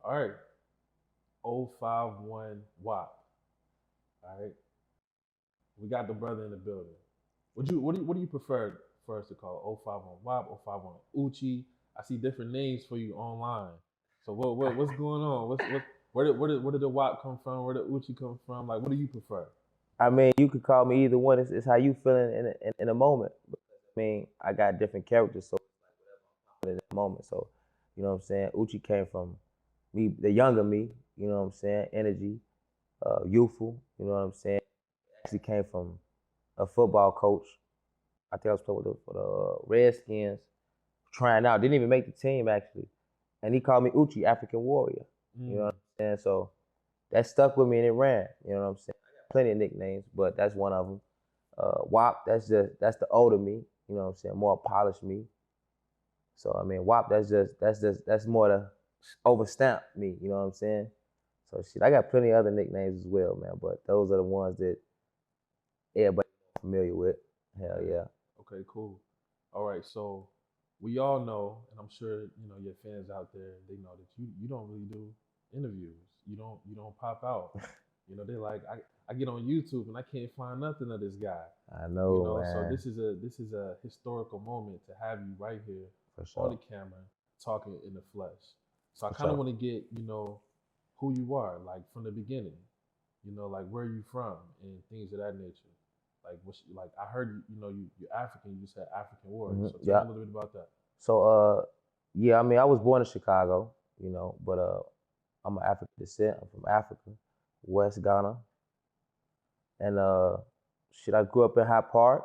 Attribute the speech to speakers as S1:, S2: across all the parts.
S1: All right. 051 WAP. All right. We got the brother in the building. What do you prefer for us to call 051 WAP, 051 Oochie? I see different names for you online. So what's going on? Where did the WAP come from? Where did Oochie come from? Like, what do you prefer?
S2: I mean, you could call me either one. It's how you feeling in a moment. I mean, I got different characters, so in the moment. So, you know what I'm saying? Uchi came from me, the younger me. You know what I'm saying? Energy, youthful. You know what I'm saying? Actually came from a football coach. I think I was playing for the Redskins, trying out. Didn't even make the team actually, and he called me Uchi, African Warrior. You know what
S1: Mm,
S2: I'm saying? So that stuck with me and it ran. You know what I'm saying? I got plenty of nicknames, but that's one of them. WAP, that's the older me. You know what I'm saying? More polished me. So I mean, WAP, that's more the overstamp me. You know what I'm saying? So shit, I got plenty of other nicknames as well, man. But those are the ones that everybody familiar with. Hell
S1: okay.
S2: yeah,
S1: Okay, cool. All right, so we all know, and I'm sure your fans out there, they know that you don't really do interviews. You don't pop out. They like I get on YouTube and I can't find nothing of this guy.
S2: I know,
S1: So
S2: man,
S1: this is a historical moment to have you right here
S2: for
S1: on the
S2: sure,
S1: camera talking in the flesh. So I
S2: for
S1: kind of
S2: sure.
S1: want to get who you are, like from the beginning. Like where you from and things of that nature. Like I heard you're African. You said African warrior. So tell me
S2: Yeah.
S1: a little bit about that.
S2: So yeah, I mean, I was born in Chicago, but I'm an African descent. I'm from Africa, West Ghana, and shit, I grew up in Hyde Park.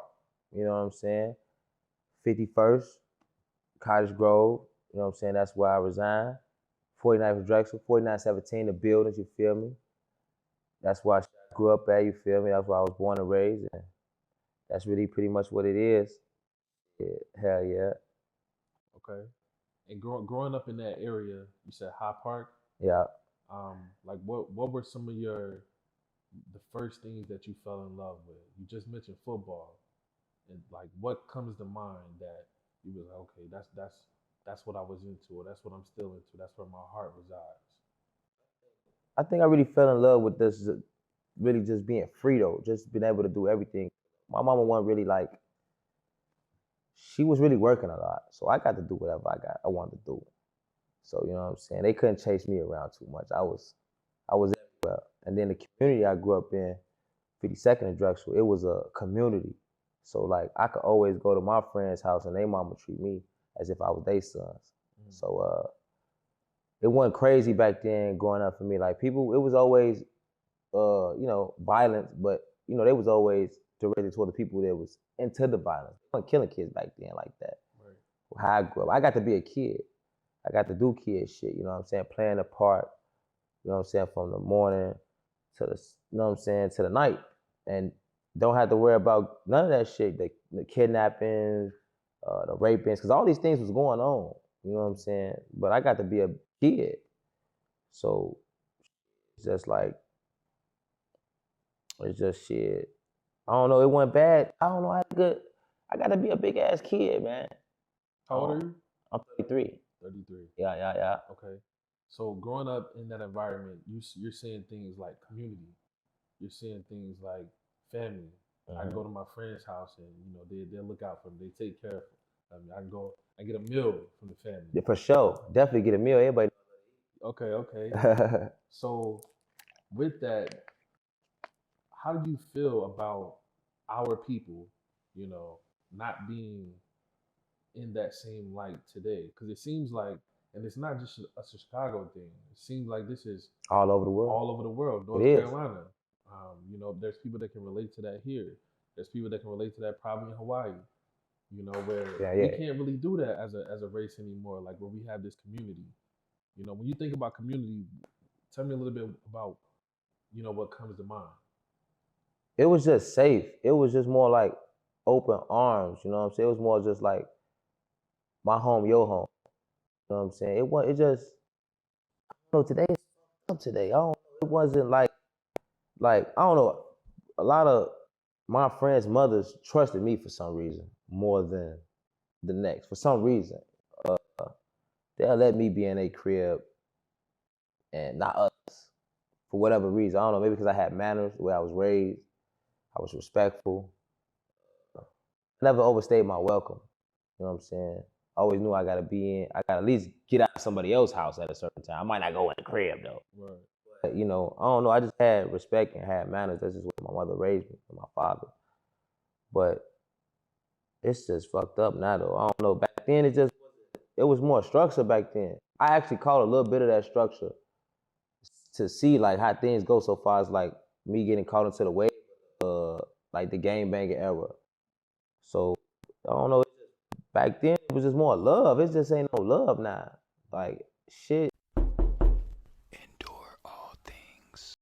S2: You know what I'm saying? 51st, Cottage Grove. You know what I'm saying? That's where I reside. 49th Drexel, 4917, the buildings. You feel me? That's where I grew up at. You feel me? That's where I was born and raised, and that's really pretty much what it is. Yeah, hell yeah,
S1: Okay. And growing up in that area, you said High Park.
S2: yeah.
S1: Like what were some of the first things that you fell in love with? You just mentioned football, and like what comes to mind that you was like, okay, that's what I was into, or that's what I'm still into. That's where my heart resides.
S2: I think I really fell in love with this, really just being free though, just being able to do everything. My mama wasn't really like, she was really working a lot, so I got to do whatever I wanted to do. So you know what I'm saying? They couldn't chase me around too much. I was everywhere. And then the community I grew up in, 52nd and Drexel, it was a community. So like I could always go to my friend's house and their mama treat me as if I was their sons.
S1: Mm,
S2: So it wasn't crazy back then growing up for me. Like people, it was always violence, but they was always directed toward the people that was into the violence. They weren't killing kids back then like that.
S1: right.
S2: How I grew up, I got to be a kid. I got to do kid shit. You know what I'm saying? Playing a part. You know what I'm saying? From the morning to the night, and don't have to worry about none of that shit. The kidnappings, the rapings, because all these things was going on. You know what I'm saying? But I got to be a kid, so it's just like it's just shit. I don't know. It went bad. I don't know. I got to be a big ass kid, man.
S1: How old are
S2: Oh,
S1: you?
S2: I'm 33.
S1: 33.
S2: Yeah, yeah, yeah.
S1: Okay. So growing up in that environment, you're seeing things like community. You're seeing things like family. I can
S2: Hmm.
S1: go to my friend's house and they look out for me. They take care of me. I mean, I can go. I get a meal from the family.
S2: Yeah, for sure. Definitely get a meal. Everybody.
S1: Okay, okay. So with that, how do you feel about our people, not being in that same light today? Because it seems like, and it's not just a Chicago thing. It seems like this is
S2: All over the world.
S1: all over the world.
S2: It
S1: North
S2: is.
S1: Carolina. There's people that can relate to that here. There's people that can relate to that probably in Hawaii. Where
S2: Yeah,
S1: we
S2: yeah.
S1: can't really do that as a race anymore. Like where we have this community. When you think about community, tell me a little bit about what comes to mind.
S2: It was just safe. It was just more like open arms. You know what I'm saying? It was more just like my home, your home. You know what I'm saying? It just no today. Today, I don't. It wasn't like I don't know. A lot of my friends' mothers trusted me for some reason more than the next. For some reason, they'll let me be in a crib and not us for whatever reason. I don't know, maybe because I had manners, the way I was raised, I was respectful. I never overstayed my welcome. You know what I'm saying? I always knew I gotta be in. I gotta at least get out of somebody else's house at a certain time. I might not go in the crib though.
S1: Right.
S2: But, you know, I don't know. I just had respect and had manners. That's just what my mother raised me and my father. But it's just fucked up now though. I don't know. Back then it was more structure back then. I actually caught a little bit of that structure to see like how things go so far as like me getting caught into the wave, like the game banging era. So I don't know. Back then it was just more love. It just ain't no love now. Like shit